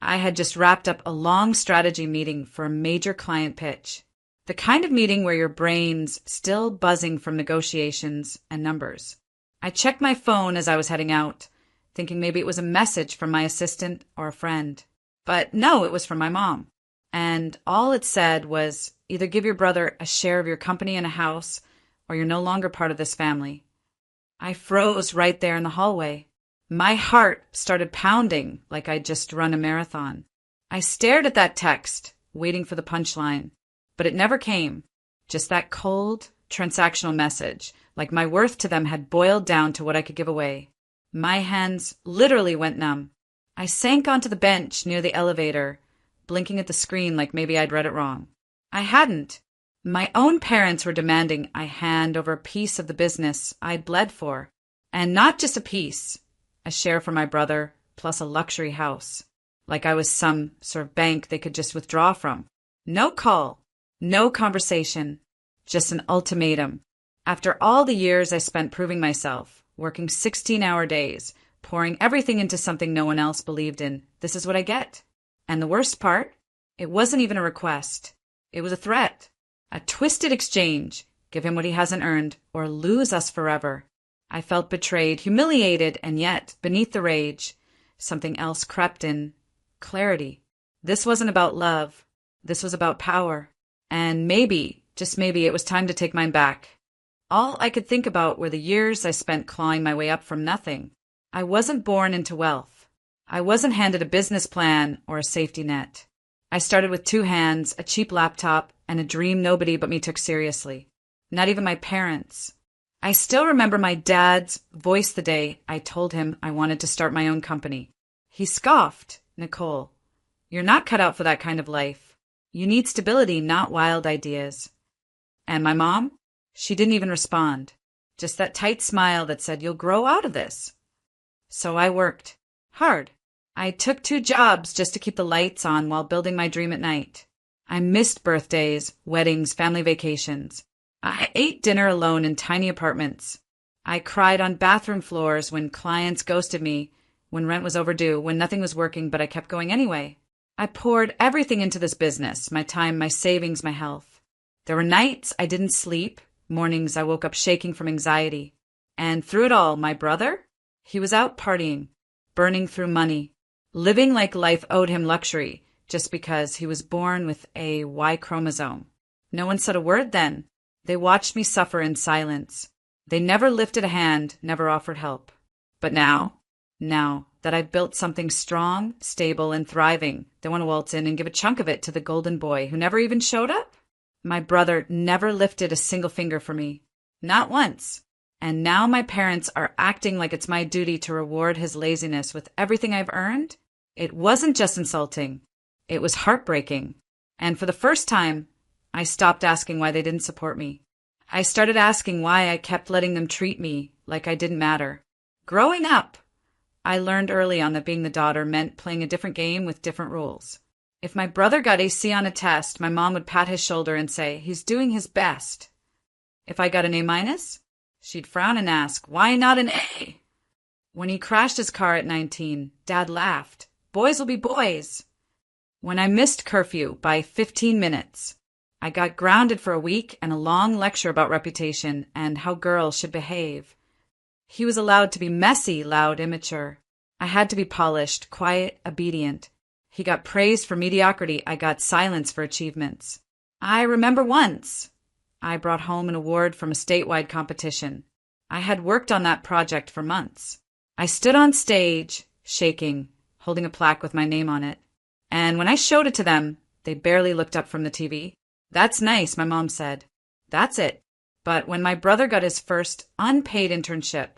I had just wrapped up a long strategy meeting for a major client pitch. The kind of meeting where your brain's still buzzing from negotiations and numbers. I checked my phone as I was heading out, thinking maybe it was a message from my assistant or a friend. But no, it was from my mom. And all it said was, either give your brother a share of your company and a house, or you're no longer part of this family. I froze right there in the hallway. My heart started pounding like I'd just run a marathon. I stared at that text, waiting for the punchline. But it never came. Just that cold, transactional message, like my worth to them had boiled down to what I could give away. My hands literally went numb. I sank onto the bench near the elevator, blinking at the screen like maybe I'd read it wrong. I hadn't. My own parents were demanding I hand over a piece of the business I'd bled for. And not just a piece, a share for my brother, plus a luxury house. Like I was some sort of bank they could just withdraw from. No call. No conversation, just an ultimatum. After all the years I spent proving myself, working 16-hour days, pouring everything into something no one else believed in, this is what I get. And the worst part, it wasn't even a request. It was a threat, a twisted exchange, give him what he hasn't earned, or lose us forever. I felt betrayed, humiliated, and yet, beneath the rage, something else crept in, clarity. This wasn't about love. This was about power. And maybe, just maybe, it was time to take mine back. All I could think about were the years I spent clawing my way up from nothing. I wasn't born into wealth. I wasn't handed a business plan or a safety net. I started with 2 hands, a cheap laptop, and a dream nobody but me took seriously. Not even my parents. I still remember my dad's voice the day I told him I wanted to start my own company. He scoffed, "Nicole, you're not cut out for that kind of life. You need stability, not wild ideas." And my mom? She didn't even respond. Just that tight smile that said, "You'll grow out of this." So I worked. Hard. I took 2 jobs just to keep the lights on while building my dream at night. I missed birthdays, weddings, family vacations. I ate dinner alone in tiny apartments. I cried on bathroom floors when clients ghosted me, when rent was overdue, when nothing was working, but I kept going anyway. I poured everything into this business, my time, my savings, my health. There were nights I didn't sleep, mornings I woke up shaking from anxiety. And through it all, my brother? He was out partying, burning through money, living like life owed him luxury just because he was born with a Y chromosome. No one said a word then. They watched me suffer in silence. They never lifted a hand, never offered help. But now that I've built something strong, stable, and thriving, they want to waltz in and give a chunk of it to the golden boy who never even showed up? My brother never lifted a single finger for me. Not once. And now my parents are acting like it's my duty to reward his laziness with everything I've earned? It wasn't just insulting. It was heartbreaking. And for the first time, I stopped asking why they didn't support me. I started asking why I kept letting them treat me like I didn't matter. Growing up, I learned early on that being the daughter meant playing a different game with different rules. If my brother got a C on a test, my mom would pat his shoulder and say, "He's doing his best." If I got an A-, she'd frown and ask, "Why not an A?" When he crashed his car at 19, Dad laughed. "Boys will be boys." When I missed curfew by 15 minutes, I got grounded for a week and a long lecture about reputation and how girls should behave. He was allowed to be messy, loud, immature. I had to be polished, quiet, obedient. He got praise for mediocrity. I got silence for achievements. I remember once I brought home an award from a statewide competition. I had worked on that project for months. I stood on stage, shaking, holding a plaque with my name on it. And when I showed it to them, they barely looked up from the TV. "That's nice," my mom said. That's it. But when my brother got his first unpaid internship,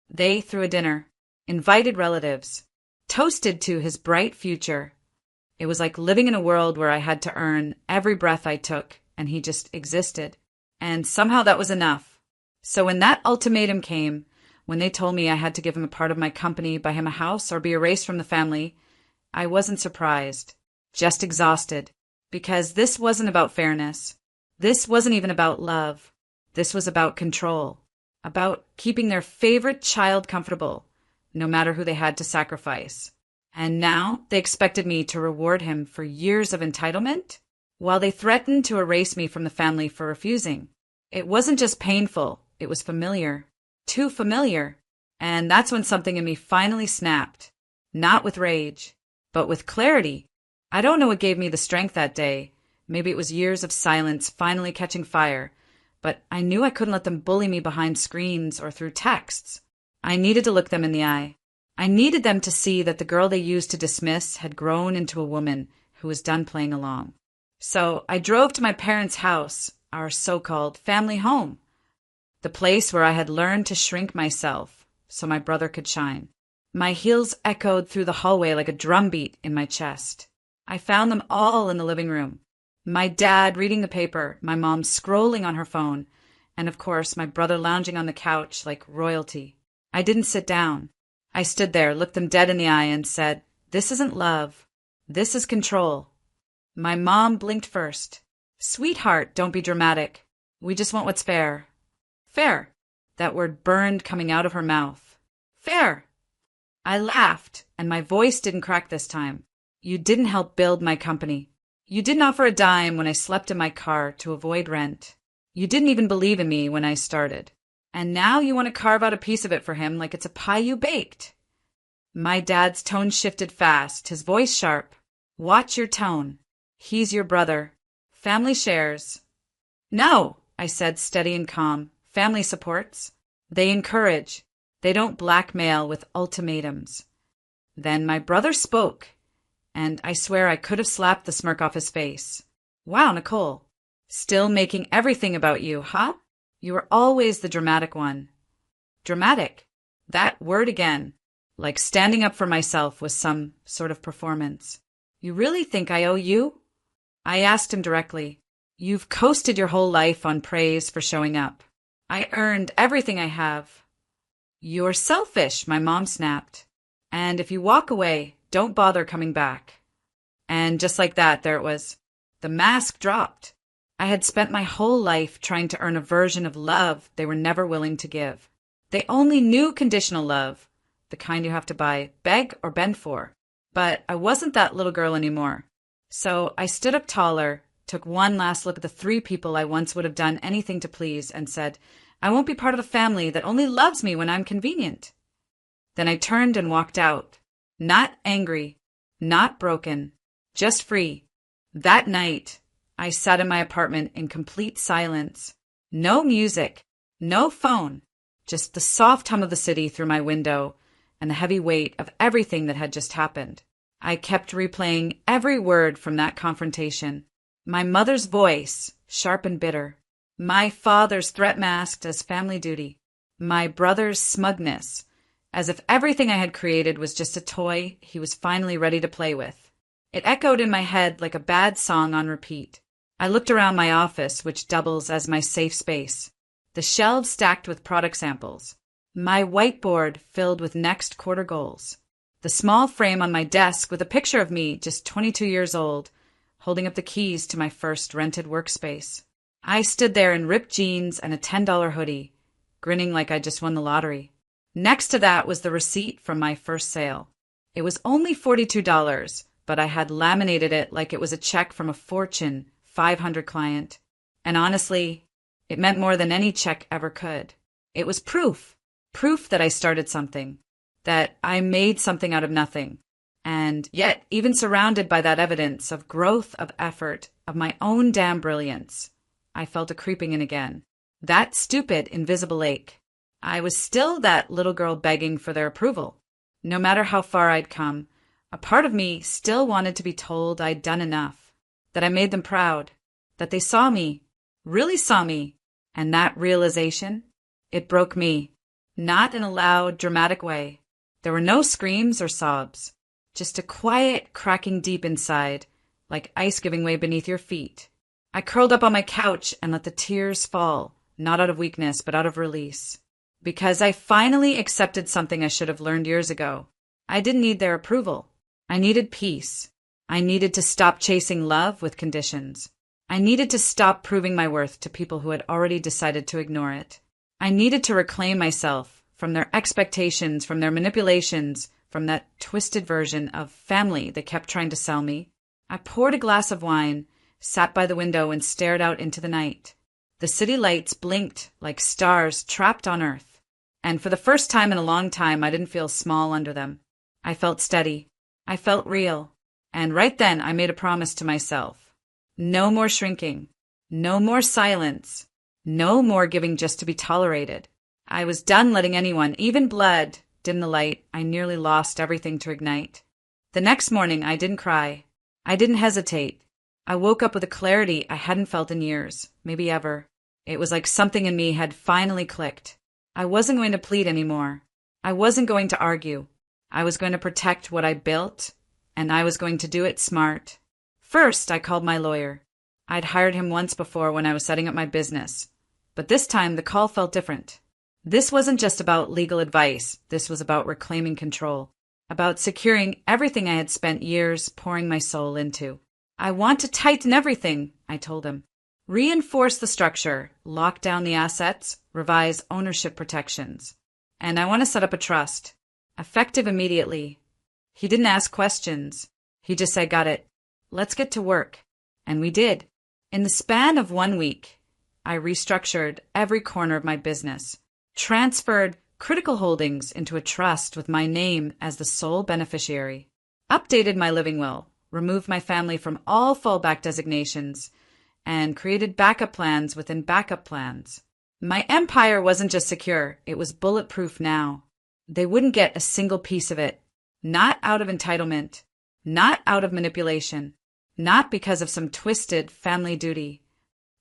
they threw a dinner, invited relatives, toasted to his bright future. It was like living in a world where I had to earn every breath I took, and he just existed. And somehow that was enough. So when that ultimatum came, when they told me I had to give him a part of my company, buy him a house, or be erased from the family, I wasn't surprised, just exhausted. Because this wasn't about fairness. This wasn't even about love. This was about control. About keeping their favorite child comfortable, no matter who they had to sacrifice. And now they expected me to reward him for years of entitlement, while they threatened to erase me from the family for refusing. It wasn't just painful, it was familiar. Too familiar. And that's when something in me finally snapped. Not with rage, but with clarity. I don't know what gave me the strength that day. Maybe it was years of silence finally catching fire. But I knew I couldn't let them bully me behind screens or through texts. I needed to look them in the eye. I needed them to see that the girl they used to dismiss had grown into a woman who was done playing along. So I drove to my parents' house, our so-called family home, the place where I had learned to shrink myself so my brother could shine. My heels echoed through the hallway like a drumbeat in my chest. I found them all in the living room. My dad reading the paper, my mom scrolling on her phone, and of course my brother lounging on the couch like royalty. I didn't sit down. I stood there, looked them dead in the eye, and said, "This isn't love. This is control." My mom blinked first. "Sweetheart, don't be dramatic. We just want what's fair." Fair. That word burned coming out of her mouth. Fair. I laughed, and my voice didn't crack this time. "You didn't help build my company. You didn't offer a dime when I slept in my car to avoid rent. You didn't even believe in me when I started. And now you want to carve out a piece of it for him like it's a pie you baked." My dad's tone shifted fast, his voice sharp. "Watch your tone. He's your brother. Family shares." "No," I said, steady and calm. "Family supports. They encourage. They don't blackmail with ultimatums." Then my brother spoke, and I swear I could have slapped the smirk off his face. "Wow, Nicole. Still making everything about you, huh? You were always the dramatic one." Dramatic. That word again. Like standing up for myself was some sort of performance. "You really think I owe you?" I asked him directly. "You've coasted your whole life on praise for showing up. I earned everything I have." "You're selfish," my mom snapped. "And if you walk away, don't bother coming back." And just like that, there it was. The mask dropped. I had spent my whole life trying to earn a version of love they were never willing to give. They only knew conditional love, the kind you have to buy, beg, or bend for. But I wasn't that little girl anymore. So I stood up taller, took one last look at the 3 people I once would have done anything to please, and said, "I won't be part of a family that only loves me when I'm convenient." Then I turned and walked out. Not angry, not broken, just free. That night, I sat in my apartment in complete silence. No music, no phone, just the soft hum of the city through my window and the heavy weight of everything that had just happened. I kept replaying every word from that confrontation. My mother's voice, sharp and bitter. My father's threat masked as family duty. My brother's smugness, as if everything I had created was just a toy he was finally ready to play with. It echoed in my head like a bad song on repeat. I looked around my office, which doubles as my safe space. The shelves stacked with product samples. My whiteboard filled with next quarter goals. The small frame on my desk with a picture of me, just 22 years old, holding up the keys to my first rented workspace. I stood there in ripped jeans and a $10 hoodie, grinning like I just won the lottery. Next to that was the receipt from my first sale. It was only $42, but I had laminated it like it was a check from a Fortune 500 client. And honestly, it meant more than any check ever could. It was proof that I started something, that I made something out of nothing. And yet, even surrounded by that evidence of growth, of effort, of my own damn brilliance, I felt it creeping in again. That stupid, invisible ache. I was still that little girl begging for their approval. No matter how far I'd come, a part of me still wanted to be told I'd done enough, that I made them proud, that they saw me, really saw me. And that realization, it broke me. Not in a loud, dramatic way. There were no screams or sobs, just a quiet cracking deep inside, like ice giving way beneath your feet. I curled up on my couch and let the tears fall, not out of weakness, but out of release. Because I finally accepted something I should have learned years ago. I didn't need their approval. I needed peace. I needed to stop chasing love with conditions. I needed to stop proving my worth to people who had already decided to ignore it. I needed to reclaim myself from their expectations, from their manipulations, from that twisted version of family they kept trying to sell me. I poured a glass of wine, sat by the window, and stared out into the night. The city lights blinked like stars trapped on Earth. And for the first time in a long time, I didn't feel small under them. I felt steady. I felt real. And right then, I made a promise to myself. No more shrinking. No more silence. No more giving just to be tolerated. I was done letting anyone, even blood, dim the light. I nearly lost everything to ignite. The next morning, I didn't cry. I didn't hesitate. I woke up with a clarity I hadn't felt in years, maybe ever. It was like something in me had finally clicked. I wasn't going to plead anymore. I wasn't going to argue. I was going to protect what I built, and I was going to do it smart. First, I called my lawyer. I'd hired him once before when I was setting up my business, but this time the call felt different. This wasn't just about legal advice. This was about reclaiming control, about securing everything I had spent years pouring my soul into. I want to tighten everything, I told him. Reinforce the structure, lock down the assets, revise ownership protections. And I want to set up a trust, effective immediately. He didn't ask questions. He just said, got it. Let's get to work. And we did. In the span of 1 week, I restructured every corner of my business, transferred critical holdings into a trust with my name as the sole beneficiary, updated my living will, removed my family from all fallback designations, and created backup plans within backup plans. My empire wasn't just secure, it was bulletproof now. They wouldn't get a single piece of it, not out of entitlement, not out of manipulation, not because of some twisted family duty.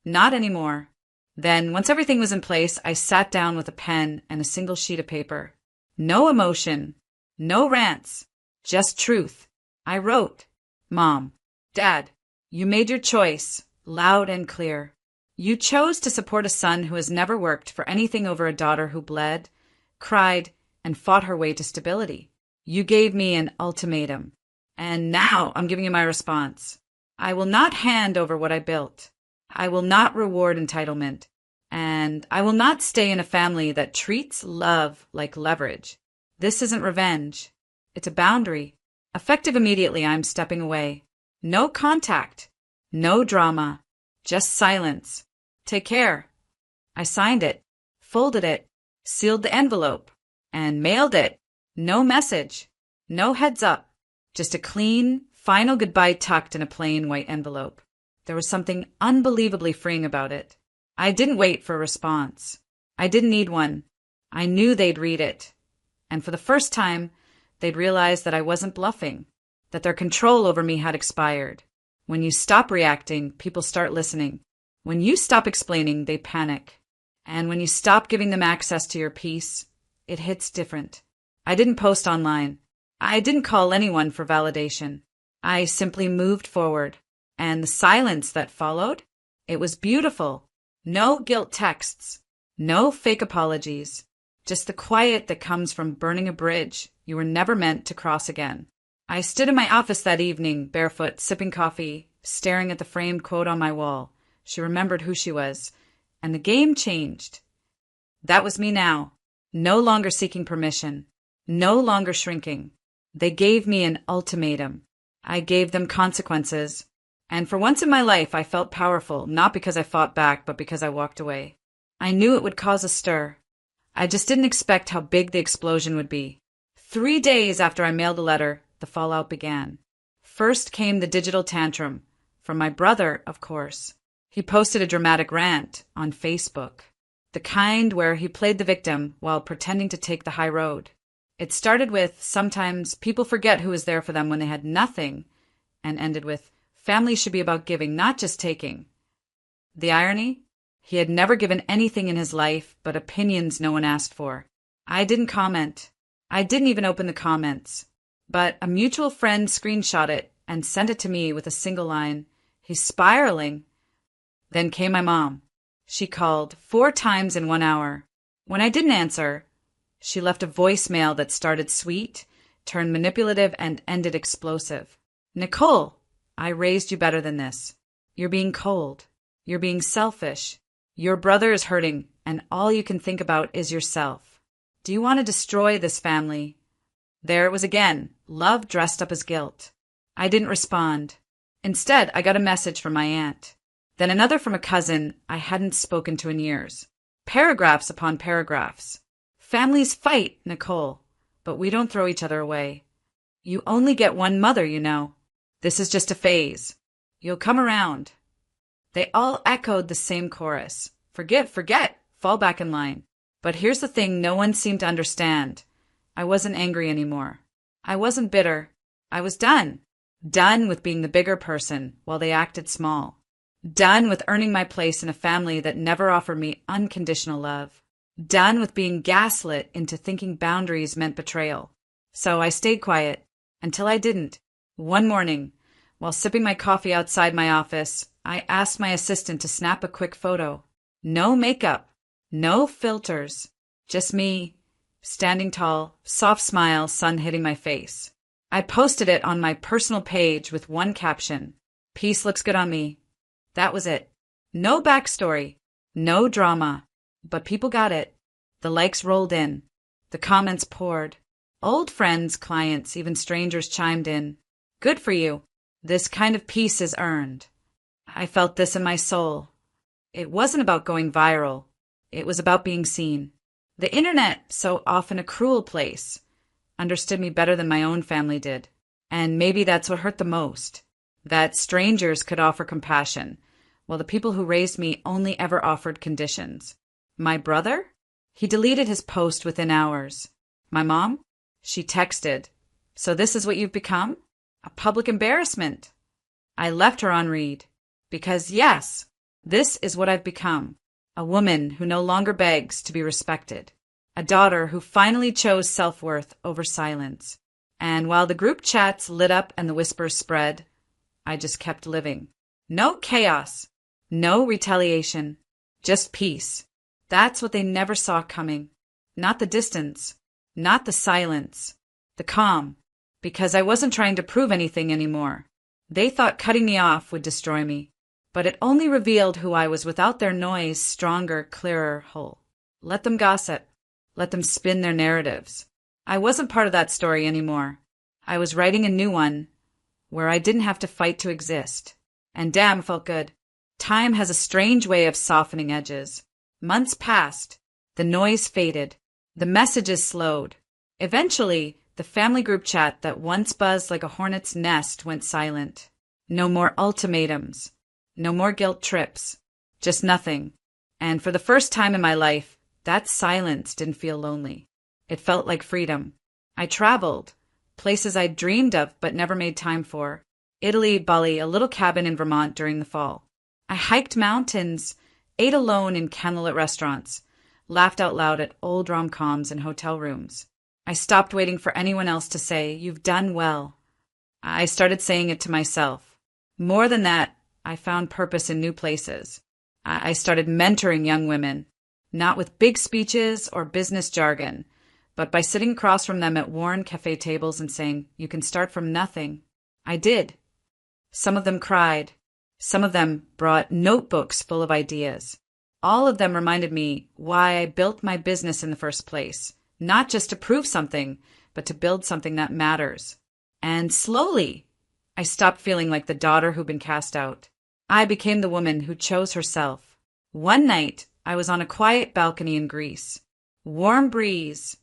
Not anymore. Then, once everything was in place, I sat down with a pen and a single sheet of paper. No emotion, no rants, just truth. I wrote, Mom, Dad, you made your choice, loud and clear. You chose to support a son who has never worked for anything over a daughter who bled, cried, and fought her way to stability. You gave me an ultimatum. And now I'm giving you my response. I will not hand over what I built. I will not reward entitlement. And I will not stay in a family that treats love like leverage. This isn't revenge. It's a boundary. Effective immediately, I'm stepping away. No contact. No drama. Just silence. Take care. I signed it, folded it, sealed the envelope, and mailed it. No message. No heads up. Just a clean, final goodbye tucked in a plain white envelope. There was something unbelievably freeing about it. I didn't wait for a response. I didn't need one. I knew they'd read it. And for the first time, they'd realize that I wasn't bluffing, that their control over me had expired. When you stop reacting, people start listening. When you stop explaining, they panic. And when you stop giving them access to your peace, it hits different. I didn't post online. I didn't call anyone for validation. I simply moved forward. And the silence that followed, it was beautiful. No guilt texts. No fake apologies. Just the quiet that comes from burning a bridge you were never meant to cross again. I stood in my office that evening, barefoot, sipping coffee, staring at the framed quote on my wall. She remembered who she was. And the game changed. That was me now. No longer seeking permission. No longer shrinking. They gave me an ultimatum. I gave them consequences. And for once in my life, I felt powerful, not because I fought back, but because I walked away. I knew it would cause a stir. I just didn't expect how big the explosion would be. 3 days after I mailed the letter, the fallout began. First came the digital tantrum, from my brother, of course. He posted a dramatic rant on Facebook, the kind where he played the victim while pretending to take the high road. It started with, sometimes people forget who was there for them when they had nothing, and ended with, family should be about giving, not just taking. The irony? He had never given anything in his life but opinions no one asked for. I didn't comment. I didn't even open the comments. But a mutual friend screenshot it and sent it to me with a single line, "He's spiraling." Then came my mom. She called 4 times in 1 hour. When I didn't answer, she left a voicemail that started sweet, turned manipulative, and ended explosive. "Nicole, I raised you better than this. You're being cold. You're being selfish. Your brother is hurting, and all you can think about is yourself. Do you want to destroy this family? There it was again, love dressed up as guilt. I didn't respond. Instead, I got a message from my aunt. Then another from a cousin I hadn't spoken to in years. Paragraphs upon paragraphs. Families fight, Nicole, but we don't throw each other away. You only get one mother, you know. This is just a phase. You'll come around. They all echoed the same chorus. Forget, fall back in line. But here's the thing no one seemed to understand. I wasn't angry anymore. I wasn't bitter. I was done. Done with being the bigger person while they acted small. Done with earning my place in a family that never offered me unconditional love. Done with being gaslit into thinking boundaries meant betrayal. So I stayed quiet until I didn't. One morning, while sipping my coffee outside my office, I asked my assistant to snap a quick photo. No makeup, no filters, just me, standing tall, soft smile, sun hitting my face. I posted it on my personal page with one caption, "Peace looks good on me." That was it. No backstory, no drama, but people got it. The likes rolled in. The comments poured. Old friends, clients, even strangers chimed in. Good for you. This kind of peace is earned. I felt this in my soul. It wasn't about going viral. It was about being seen. The internet, so often a cruel place, understood me better than my own family did. And maybe that's what hurt the most. That strangers could offer compassion, while the people who raised me only ever offered conditions. My brother? He deleted his post within hours. My mom? She texted, "So this is what you've become? A public embarrassment." I left her on read. Because yes, this is what I've become. A woman who no longer begs to be respected. A daughter who finally chose self-worth over silence. And while the group chats lit up and the whispers spread, I just kept living. No chaos. No retaliation. Just peace. That's what they never saw coming. Not the distance. Not the silence. The calm. Because I wasn't trying to prove anything anymore. They thought cutting me off would destroy me. But it only revealed who I was without their noise, stronger, clearer whole. Let them gossip. Let them spin their narratives. I wasn't part of that story anymore. I was writing a new one, where I didn't have to fight to exist. And damn, felt good. Time has a strange way of softening edges. Months passed. The noise faded. The messages slowed. Eventually, the family group chat that once buzzed like a hornet's nest went silent. No more ultimatums. No more guilt trips. Just nothing. And for the first time in my life, that silence didn't feel lonely. It felt like freedom. I traveled. Places I'd dreamed of but never made time for. Italy, Bali, a little cabin in Vermont during the fall. I hiked mountains, ate alone in candlelit restaurants, laughed out loud at old rom-coms in hotel rooms. I stopped waiting for anyone else to say, "You've done well." I started saying it to myself. More than that, I found purpose in new places. I started mentoring young women, not with big speeches or business jargon, but by sitting across from them at worn cafe tables and saying, "You can start from nothing." I did. Some of them cried. Some of them brought notebooks full of ideas. All of them reminded me why I built my business in the first place, not just to prove something, but to build something that matters. And slowly, I stopped feeling like the daughter who'd been cast out. I became the woman who chose herself. One night, I was on a quiet balcony in Greece. Warm breeze,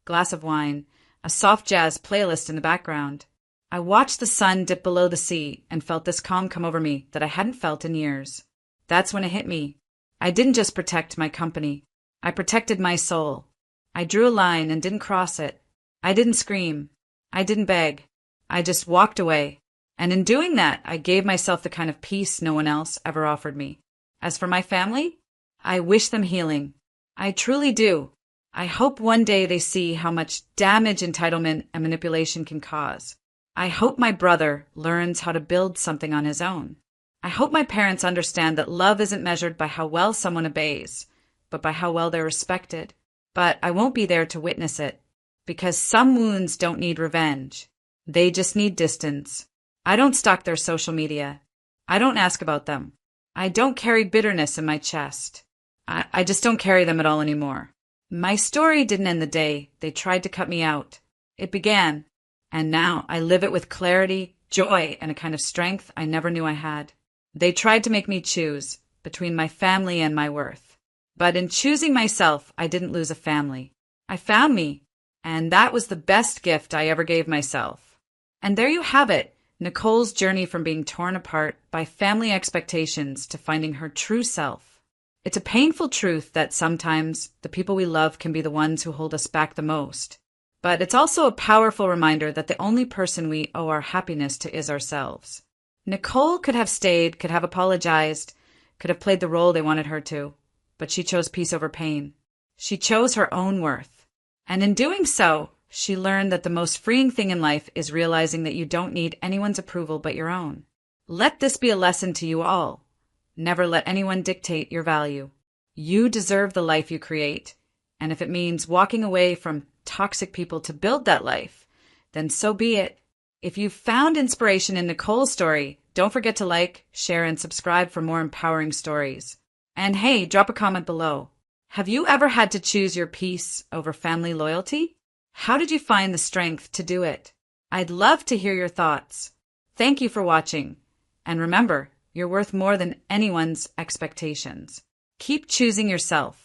glass of wine, a soft jazz playlist in the background. I watched the sun dip below the sea and felt this calm come over me that I hadn't felt in years. That's when it hit me. I didn't just protect my company. I protected my soul. I drew a line and didn't cross it. I didn't scream. I didn't beg. I just walked away. And in doing that, I gave myself the kind of peace no one else ever offered me. As for my family, I wish them healing. I truly do. I hope one day they see how much damage entitlement and manipulation can cause. I hope my brother learns how to build something on his own. I hope my parents understand that love isn't measured by how well someone obeys, but by how well they're respected. But I won't be there to witness it, because some wounds don't need revenge. They just need distance. I don't stalk their social media. I don't ask about them. I don't carry bitterness in my chest. I just don't carry them at all anymore. My story didn't end the day they tried to cut me out. It began, and now I live it with clarity, joy, and a kind of strength I never knew I had. They tried to make me choose between my family and my worth. But in choosing myself, I didn't lose a family. I found me, and that was the best gift I ever gave myself. And there you have it, Nicole's journey from being torn apart by family expectations to finding her true self. It's a painful truth that sometimes the people we love can be the ones who hold us back the most. But it's also a powerful reminder that the only person we owe our happiness to is ourselves. Nicole could have stayed, could have apologized, could have played the role they wanted her to, but she chose peace over pain. She chose her own worth. And in doing so, she learned that the most freeing thing in life is realizing that you don't need anyone's approval but your own. Let this be a lesson to you all. Never let anyone dictate your value. You deserve the life you create, and if it means walking away from toxic people to build that life, then so be it. If you found inspiration in Nicole's story, don't forget to like, share, and subscribe for more empowering stories. And hey, drop a comment below. Have you ever had to choose your peace over family loyalty? How did you find the strength to do it? I'd love to hear your thoughts. Thank you for watching. And remember, you're worth more than anyone's expectations. Keep choosing yourself.